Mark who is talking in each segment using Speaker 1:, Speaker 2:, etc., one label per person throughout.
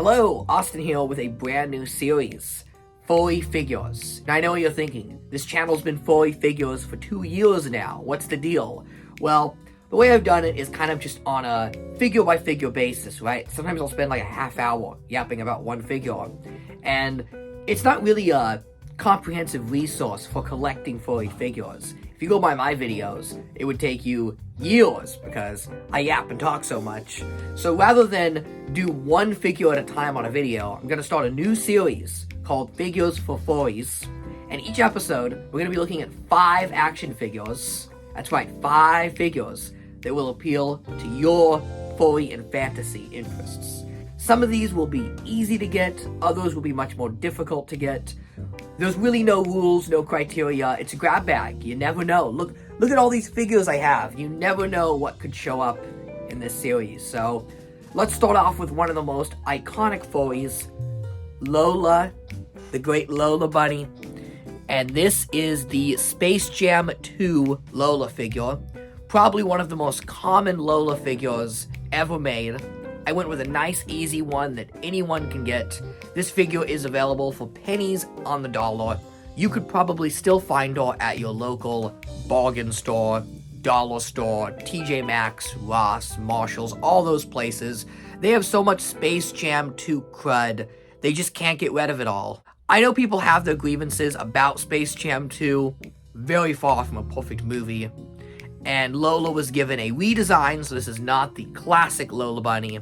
Speaker 1: Hello, Austin here with a brand new series, Furry Figures. Now I know what you're thinking, this channel's been Furry Figures for 2 years now, what's the deal? Well, the way I've done it is kind of just on a figure-by-figure basis, right? Sometimes I'll spend like a half hour yapping about one figure, and it's not really a comprehensive resource for collecting furry figures. If you go by my videos, it would take you years because I yap and talk so much. So rather than do one figure at a time on a video, I'm going to start a new series called Figures for Furries. And each episode, we're going to be looking at 5 action figures. That's right, 5 figures that will appeal to your furry and fantasy interests. Some of these will be easy to get, others will be much more difficult to get. There's really no rules, no criteria. It's a grab bag. You never know. Look at all these figures I have. You never know what could show up in this series. So let's start off with one of the most iconic furries, Lola, the great Lola Bunny. And this is the Space Jam 2 Lola figure. Probably one of the most common Lola figures ever made. I went with a nice, easy one that anyone can get. This figure is available for pennies on the dollar. You could probably still find her at your local bargain store, dollar store, TJ Maxx, Ross, Marshalls, all those places. They have so much Space Jam 2 crud, they just can't get rid of it all. I know people have their grievances about Space Jam 2, very far from a perfect movie. And Lola was given a redesign, so this is not the classic Lola Bunny.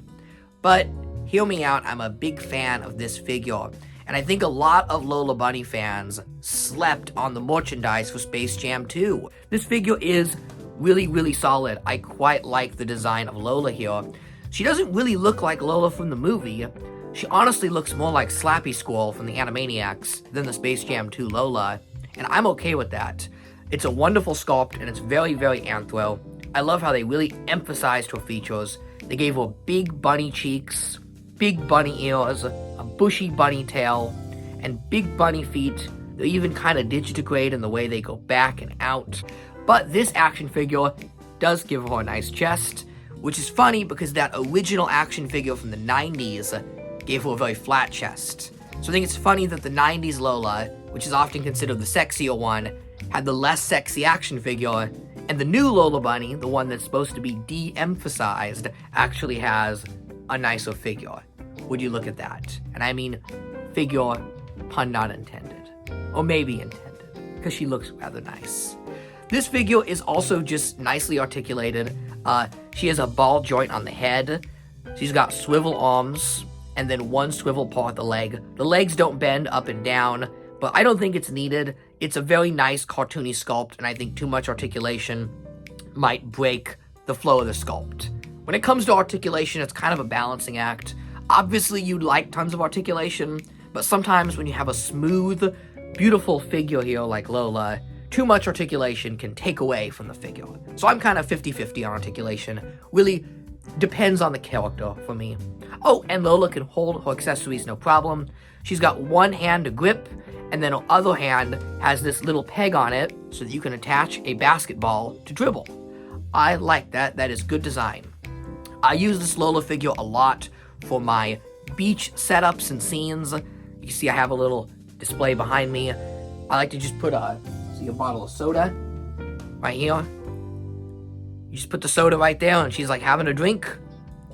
Speaker 1: But hear me out, I'm a big fan of this figure. And I think a lot of Lola Bunny fans slept on the merchandise for Space Jam 2. This figure is really, really solid. I quite like the design of Lola here. She doesn't really look like Lola from the movie. She honestly looks more like Slappy Squirrel from the Animaniacs than the Space Jam 2 Lola. And I'm okay with that. It's a wonderful sculpt, and it's very, very anthro. I love how they really emphasized her features. They gave her big bunny cheeks, big bunny ears, a bushy bunny tail, and big bunny feet. They're even kind of digitigrade in the way they go back and out. But this action figure does give her a nice chest, which is funny because that original action figure from the 90s gave her a very flat chest. So I think it's funny that the 90s Lola, which is often considered the sexier one, had the less sexy action figure, and the new Lola Bunny, the one that's supposed to be de-emphasized, actually has a nicer figure. Would you look at that? And I mean figure, pun not intended. Or maybe intended, because she looks rather nice. This figure is also just nicely articulated. She has a ball joint on the head. She's got swivel arms, and then one swivel part of the leg. The legs don't bend up and down, but I don't think it's needed. It's a very nice cartoony sculpt, and I think too much articulation might break the flow of the sculpt. When it comes to articulation, it's kind of a balancing act. Obviously, you'd like tons of articulation, but sometimes when you have a smooth, beautiful figure here like Lola, too much articulation can take away from the figure. So I'm kind of 50-50 on articulation. Really depends on the character for me. Oh, and Lola can hold her accessories no problem. She's got one hand to grip, and then her other hand has this little peg on it so that you can attach a basketball to dribble. I like that. That is good design. I use this Lola figure a lot for my beach setups and scenes. You see I have a little display behind me. I like to just put a bottle of soda right here. You just put the soda right there, and she's like having a drink,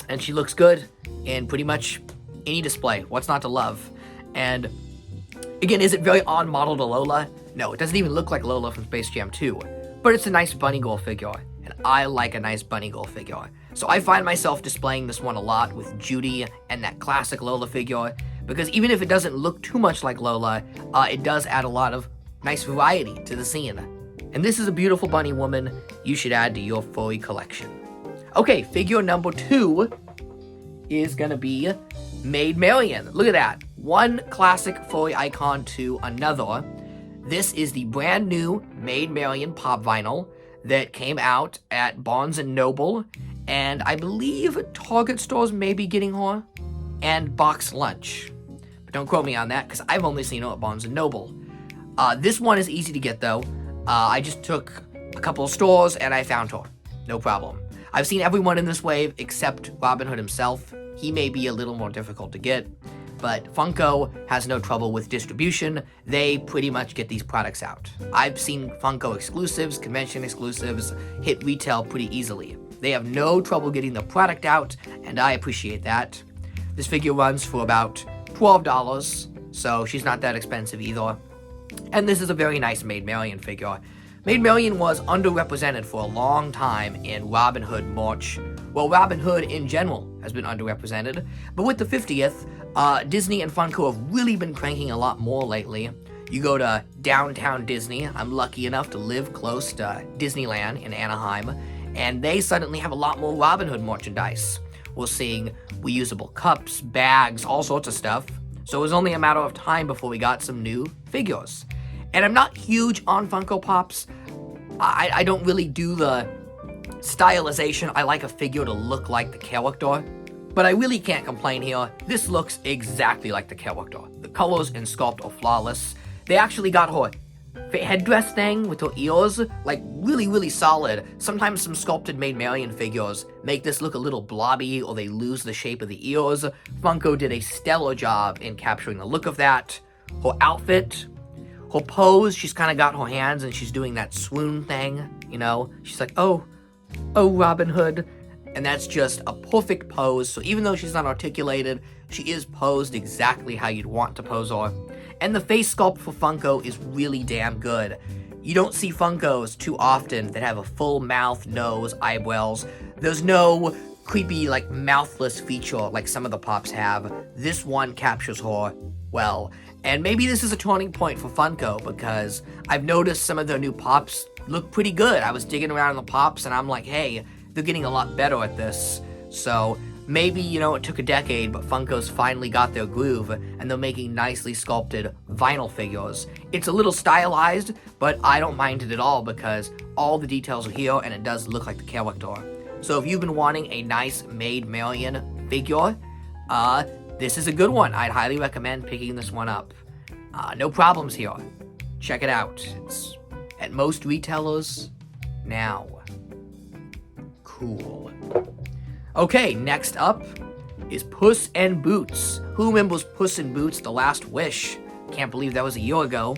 Speaker 1: and she looks good in pretty much any display. What's not to love? And again, is it very on model to Lola? No, it doesn't even look like Lola from Space Jam 2. But it's a nice bunny girl figure, and I like a nice bunny girl figure. So I find myself displaying this one a lot with Judy and that classic Lola figure, because even if it doesn't look too much like Lola, it does add a lot of nice variety to the scene. And this is a beautiful bunny woman you should add to your furry collection. Okay, figure number 2 is gonna be Maid Marian. Look at that. One classic furry icon to another. This is the brand new Maid Marian pop vinyl that came out at Barnes & Noble, and I believe Target stores may be getting her, and Box Lunch. But don't quote me on that, because I've only seen her at Barnes & Noble. This one is easy to get, though. I just took a couple of stores, and I found her. No problem. I've seen everyone in this wave except Robin Hood himself. he may be a little more difficult to get. But Funko has no trouble with distribution. They pretty much get these products out. I've seen Funko exclusives, convention exclusives, hit retail pretty easily. They have no trouble getting the product out, and I appreciate that. This figure runs for about $12, so she's not that expensive either. And this is a very nice Maid Marian figure. Maid Marian was underrepresented for a long time in Robin Hood merch. Well, Robin Hood in general has been underrepresented, but with the 50th, Disney and Funko have really been cranking a lot more lately. You go to downtown Disney, I'm lucky enough to live close to Disneyland in Anaheim, and they suddenly have a lot more Robin Hood merchandise. We're seeing reusable cups, bags, all sorts of stuff. So it was only a matter of time before we got some new figures. And I'm not huge on Funko Pops. I don't really do the stylization. I like a figure to look like the character. But I really can't complain here. This looks exactly like the character. The colors and sculpt are flawless. They actually got her headdress thing with her ears, like really, really solid. Sometimes some sculpted Maid Marian figures make this look a little blobby or they lose the shape of the ears. Funko did a stellar job in capturing the look of that. Her outfit, her pose, she's kind of got her hands and she's doing that swoon thing, you know? She's like, oh, Robin Hood. And that's just a perfect pose. So even though she's not articulated, she is posed exactly how you'd want to pose her. And the face sculpt for Funko is really damn good. You don't see Funkos too often that have a full mouth, nose, eyebrows. There's no creepy, like, mouthless feature like some of the Pops have. This one captures her well. And maybe this is a turning point for Funko because I've noticed some of their new Pops look pretty good. I was digging around in the Pops and I'm like, hey, they're getting a lot better at this. So maybe, it took a decade, but Funko's finally got their groove, and they're making nicely sculpted vinyl figures. It's a little stylized, but I don't mind it at all because all the details are here, and it does look like the character. So if you've been wanting a nice Maid Marian figure, this is a good one. I'd highly recommend picking this one up. No problems here. Check it out. It's at most retailers now. Cool. Okay, next up is Puss in Boots. Who remembers Puss in Boots: The Last Wish? Can't believe that was a year ago.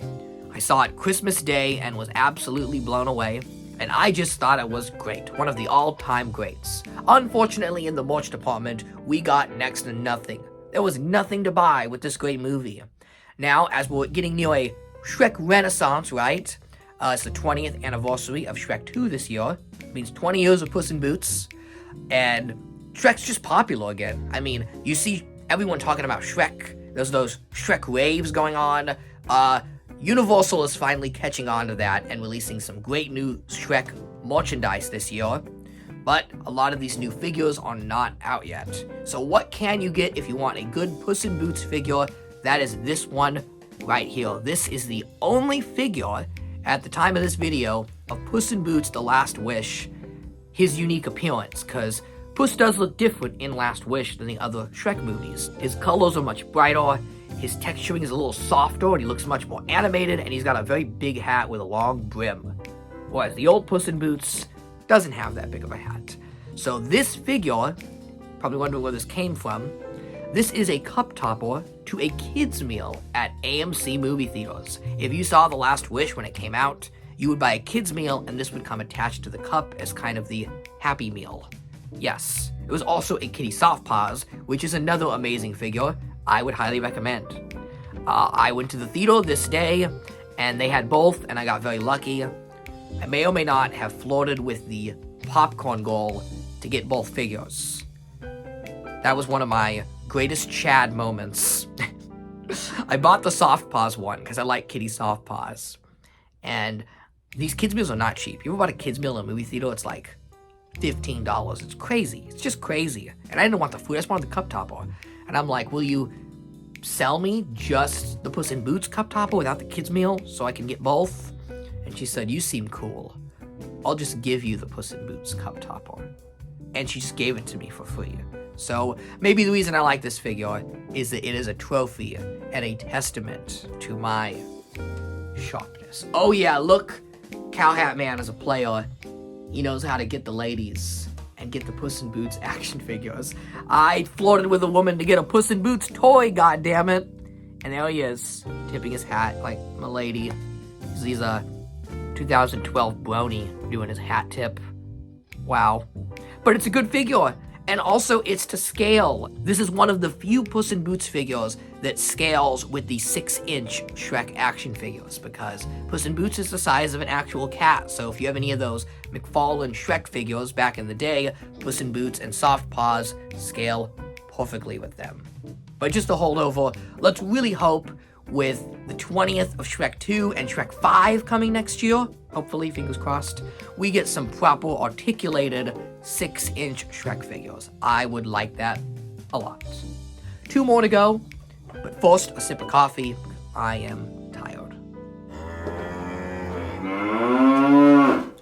Speaker 1: I saw it Christmas Day and was absolutely blown away, and I just thought it was great. One of the all-time greats. Unfortunately, in the merch department, we got next to nothing. There was nothing to buy with this great movie. Now, as we're getting near a Shrek Renaissance, right? It's the 20th anniversary of Shrek 2 this year. It means 20 years of Puss in Boots. And Shrek's just popular again. I mean, you see everyone talking about Shrek. There's those Shrek raves going on. Universal is finally catching on to that and releasing some great new Shrek merchandise this year. But a lot of these new figures are not out yet. So what can you get if you want a good Puss in Boots figure? That is this one right here. This is the only figure at the time of this video of Puss in Boots: The Last Wish, his unique appearance, because Puss does look different in Last Wish than the other Shrek movies. His colors are much brighter, his texturing is a little softer, and he looks much more animated, and he's got a very big hat with a long brim. Whereas the old Puss in Boots doesn't have that big of a hat. So this figure, probably wondering where this came from, this is a cup topper to a kids meal at AMC movie theaters. If you saw The Last Wish when it came out, you would buy a kids meal and this would come attached to the cup as kind of the Happy Meal. Yes, it was also a Kitty Soft Paws, which is another amazing figure I would highly recommend. I went to the theater this day and they had both and I got very lucky. I may or may not have flirted with the popcorn goal to get both figures. That was one of my greatest Chad moments. I bought the Soft Paws one because I like Kitty Soft Paws. And these kids meals are not cheap. You ever bought a kids meal in a movie theater? It's like $15. It's crazy. It's just crazy. And I didn't want the food. I just wanted the cup topper. And I'm like, will you sell me just the Puss in Boots cup topper without the kids meal so I can get both? And she said, you seem cool. I'll just give you the Puss in Boots cup topper. And she just gave it to me for free. So maybe the reason I like this figure is that it is a trophy and a testament to my sharpness. Oh yeah, look, Cowhat Man is a player. He knows how to get the ladies, and and get the Puss in Boots action figures. I flirted with a woman to get a Puss in Boots toy, goddammit. And there he is, tipping his hat like my lady. He's a 2012 brony doing his hat tip. Wow. But it's a good figure. And also, it's to scale. This is one of the few Puss in Boots figures that scales with the 6-inch Shrek action figures, because Puss in Boots is the size of an actual cat. So if you have any of those McFarlane Shrek figures back in the day, Puss in Boots and Soft Paws scale perfectly with them. But just to hold over, let's really hope with the 20th of Shrek 2 and Shrek 5 coming next year, hopefully, fingers crossed, we get some proper articulated 6-inch Shrek figures. I would like that a lot. 2 more to go, but first, a sip of coffee. I am tired.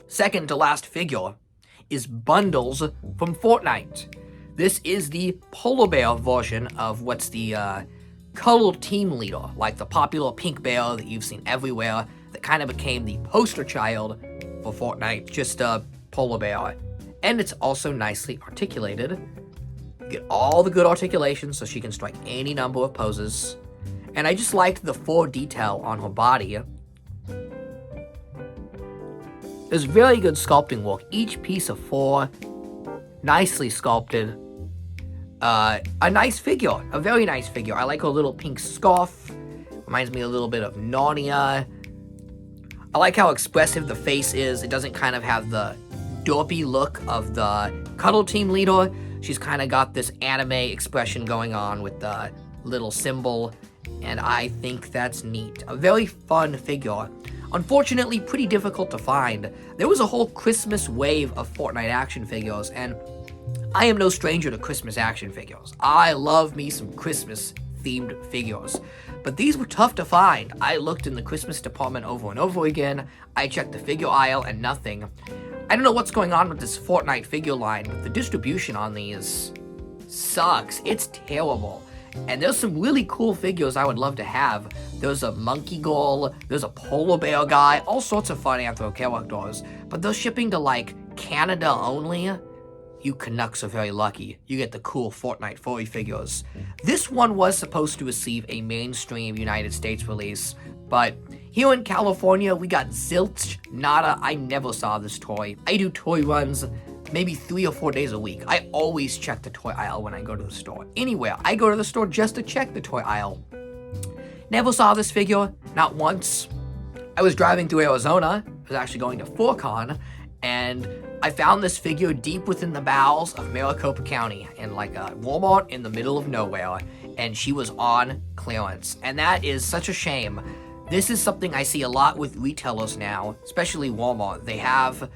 Speaker 1: Second to last figure is Bundles from Fortnite. This is the polar bear version of what's the cuddle team leader, like the popular pink bear that you've seen everywhere that kind of became the poster child for Fortnite, just a polar bear. And it's also nicely articulated. You get all the good articulation so she can strike any number of poses. And I just liked the fur detail on her body. There's very good sculpting work. Each piece of fur, nicely sculpted. A nice figure, a very nice figure. I like her little pink scarf. Reminds me a little bit of Narnia. I like how expressive the face is. It doesn't kind of have the derpy look of the cuddle team leader. She's kind of got this anime expression going on with the little symbol, and I think that's neat. A very fun figure. Unfortunately, pretty difficult to find. There was a whole Christmas wave of Fortnite action figures, and I am no stranger to Christmas action figures. I love me some Christmas-themed figures. But these were tough to find. I looked in the Christmas department over and over again. I checked the figure aisle and nothing. I don't know what's going on with this Fortnite figure line, but the distribution on these sucks. It's terrible. And there's some really cool figures I would love to have. There's a monkey girl, there's a polar bear guy, all sorts of fun anthro characters. But they're shipping to, like, Canada only. You Canucks are very lucky. You get the cool Fortnite furry figures. This one was supposed to receive a mainstream United States release, but here in California, we got zilch, nada. I never saw this toy. I do toy runs maybe 3 or 4 days a week. I always check the toy aisle when I go to the store. Anywhere, I go to the store just to check the toy aisle. Never saw this figure, not once. I was driving through Arizona. I was actually going to FurCon, and I found this figure deep within the bowels of Maricopa County in like a Walmart in the middle of nowhere, and she was on clearance. And that is such a shame. This is something I see a lot with retailers now, especially Walmart. They have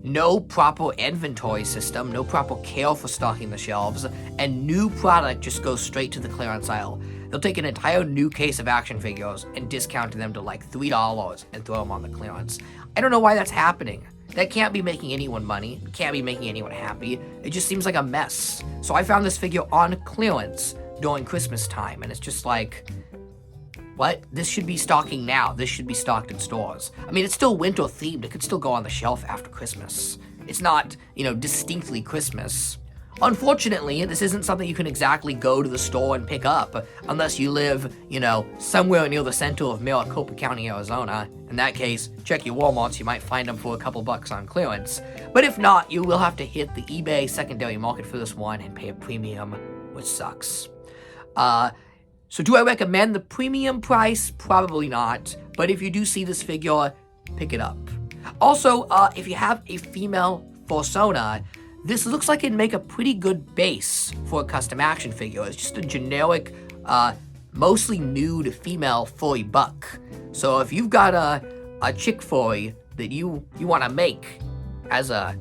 Speaker 1: no proper inventory system, no proper care for stocking the shelves, and new product just goes straight to the clearance aisle. They'll take an entire new case of action figures and discount them to like $3 and throw them on the clearance. I don't know why that's happening. That can't be making anyone money. It can't be making anyone happy. It just seems like a mess. So I found this figure on clearance during Christmas time, and it's just like, what? This should be stocking now. This should be stocked in stores. I mean, it's still winter themed. It could still go on the shelf after Christmas. It's not, distinctly Christmas. Unfortunately, this isn't something you can exactly go to the store and pick up unless you live, somewhere near the center of Maricopa County, Arizona. In that case, check your Walmarts. You might find them for a couple bucks on clearance. But if not, you will have to hit the eBay secondary market for this one and pay a premium, which sucks. So do I recommend the premium price? Probably not. But if you do see this figure, pick it up. Also, if you have a female fursona, this looks like it'd make a pretty good base for a custom action figure. It's just a generic, mostly nude female furry buck. So if you've got a chick furry that you want to make as a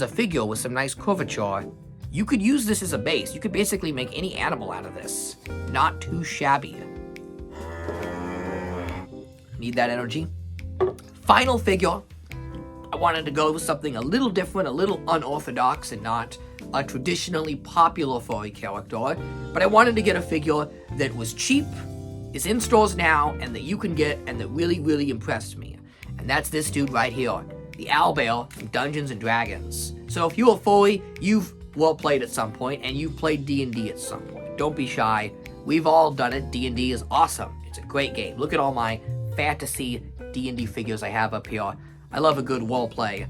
Speaker 1: figure with some nice curvature, you could use this as a base. You could basically make any animal out of this. Not too shabby. Need that energy. Final figure. I wanted to go with something a little different, a little unorthodox, and not a traditionally popular furry character. But I wanted to get a figure that was cheap, is in stores now, and that you can get, and that really, really impressed me. And that's this dude right here. the owlbear from Dungeons & Dragons. So if you're a furry, you've role-played at some point, and you've played D&D at some point. Don't be shy. We've all done it. D&D is awesome. It's a great game. Look at all my fantasy D&D figures I have up here. I love a good role-play.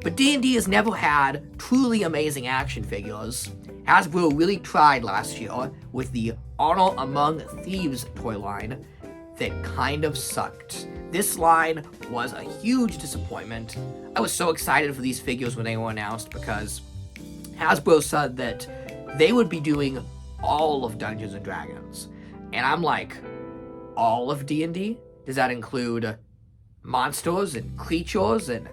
Speaker 1: But D&D has never had truly amazing action figures. Hasbro really tried last year with the Honor Among Thieves toy line that kind of sucked. This line was a huge disappointment. I was so excited for these figures when they were announced because Hasbro said that they would be doing all of Dungeons & Dragons. And I'm like, all of D&D? Does that include monsters and creatures? And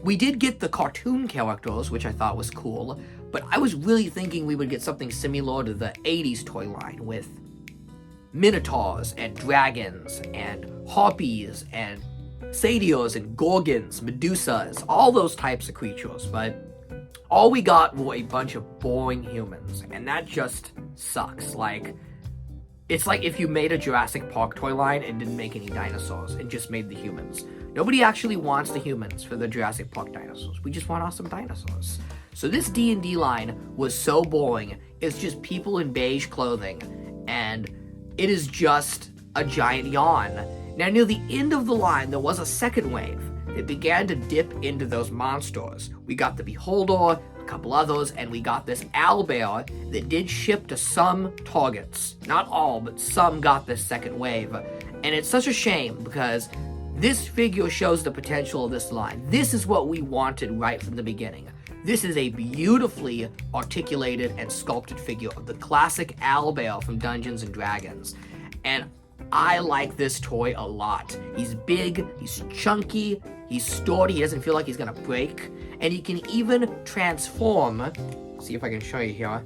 Speaker 1: we did get the cartoon characters, which I thought was cool, but I was really thinking we would get something similar to the 80s toy line with minotaurs and dragons and harpies and satyrs and gorgons, medusas, all those types of creatures, but all we got were a bunch of boring humans, and that just sucks. It's like if you made a Jurassic Park toy line and didn't make any dinosaurs and just made the humans. Nobody actually wants the humans for the Jurassic Park dinosaurs. We just want awesome dinosaurs. So this D&D line was so boring. It's just people in beige clothing, and it is just a giant yawn. Now, near the end of the line, there was a second wave that began to dip into those monsters. We got the Beholder, a couple others, and we got this owlbear that did ship to some targets. Not all, but some got this second wave. And it's such a shame because this figure shows the potential of this line. This is what we wanted right from the beginning. This is a beautifully articulated and sculpted figure of the classic owlbear from Dungeons & Dragons. And I like this toy a lot. He's big, he's chunky, he's sturdy, he doesn't feel like he's gonna break, and he can even transform. See if I can show you here.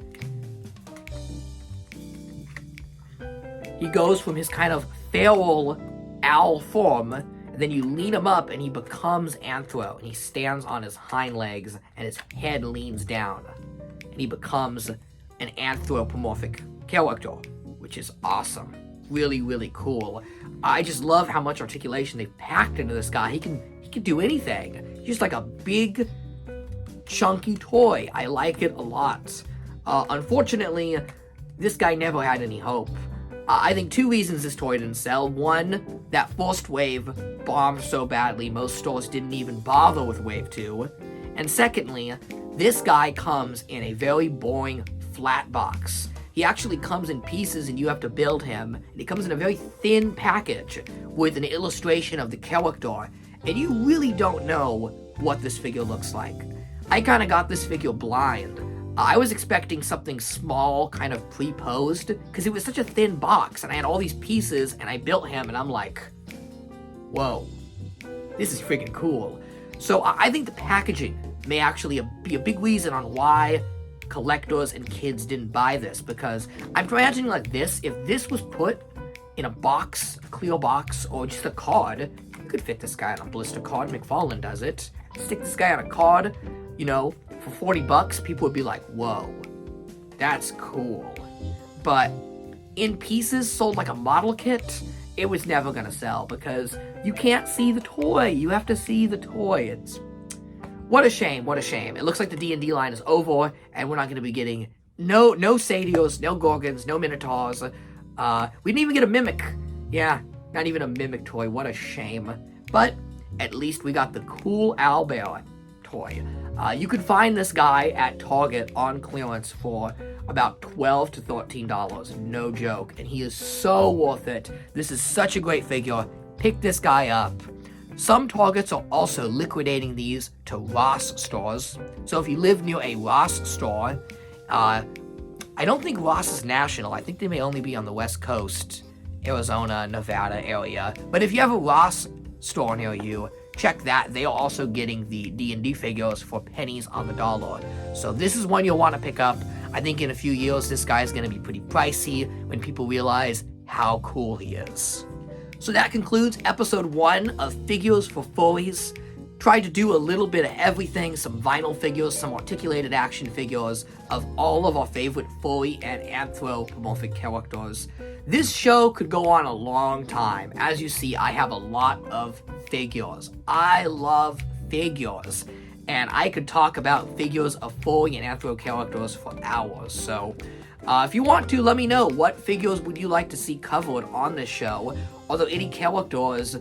Speaker 1: He goes from his kind of feral owl form, and then you lean him up and he becomes anthro, and he stands on his hind legs and his head leans down, and he becomes an anthropomorphic character, which is awesome. Really, really cool. I just love how much articulation they've packed into this guy. He can do anything. He's just like a big, chunky toy. I like it a lot. Unfortunately, this guy never had any hope. I think two reasons this toy didn't sell. One, that first wave bombed so badly most stores didn't even bother with wave 2. And secondly, this guy comes in a very boring flat box. He actually comes in pieces and you have to build him. And he comes in a very thin package with an illustration of the character. And you really don't know what this figure looks like. I kind of got this figure blind. I was expecting something small, kind of pre-posed, because it was such a thin box, and I had all these pieces, and I built him, and I'm like, whoa, this is freaking cool. So I think the packaging may actually be a big reason on why collectors and kids didn't buy this, because I'm imagining like this, if this was put in a box, a clear box, or just a card, you could fit this guy on a blister card. McFarlane does it. Stick this guy on a card, for $40, people would be like, whoa, that's cool. But in pieces sold like a model kit, it was never gonna sell because you can't see the toy. You have to see the toy. What a shame, what a shame. It looks like the D&D line is over and we're not gonna be getting no satyrs, no gorgons, no minotaurs. We didn't even get a mimic. Yeah, not even a mimic toy. What a shame. But at least we got the cool owlbear toy. You could find this guy at Target on clearance for about $12 to $13, no joke, and he is so worth it. This is such a great figure. Pick this guy up. Some Targets are also liquidating these to Ross stores, so if you live near a Ross store, I don't think Ross is national. I think they may only be on the West Coast, Arizona, Nevada area, but if you have a Ross store near you, check that. They are also getting the D&D figures for pennies on the dollar. So this is one you'll want to pick up. I think in a few years, this guy is going to be pretty pricey when people realize how cool he is. So that concludes episode 1 of Figures for Furries. Tried to do a little bit of everything, some vinyl figures, some articulated action figures of all of our favorite furry and anthropomorphic characters. This show could go on a long time. As you see, I have a lot of figures. I love figures. And I could talk about figures of furry and anthro characters for hours. So if you want to, let me know, what figures would you like to see covered on this show? Are there any characters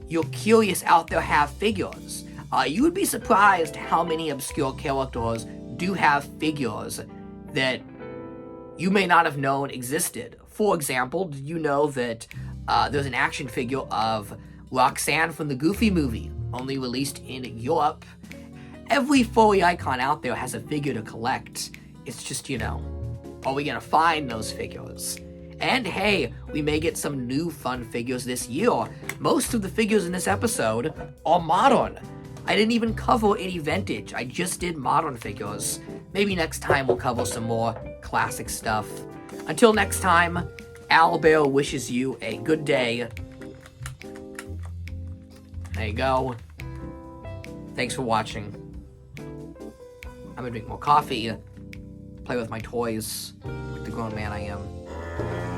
Speaker 1: you're curious out there have figures? You would be surprised how many obscure characters do have figures that you may not have known existed. For example, did you know that there's an action figure of Roxanne from the Goofy movie, only released in Europe? Every furry icon out there has a figure to collect. It's just, are we gonna find those figures? And hey, we may get some new fun figures this year. Most of the figures in this episode are modern. I didn't even cover any vintage. I just did modern figures. Maybe next time we'll cover some more classic stuff. Until next time, Owlbear wishes you a good day. There you go. Thanks for watching. I'm gonna drink more coffee, play with my toys, like the grown man I am.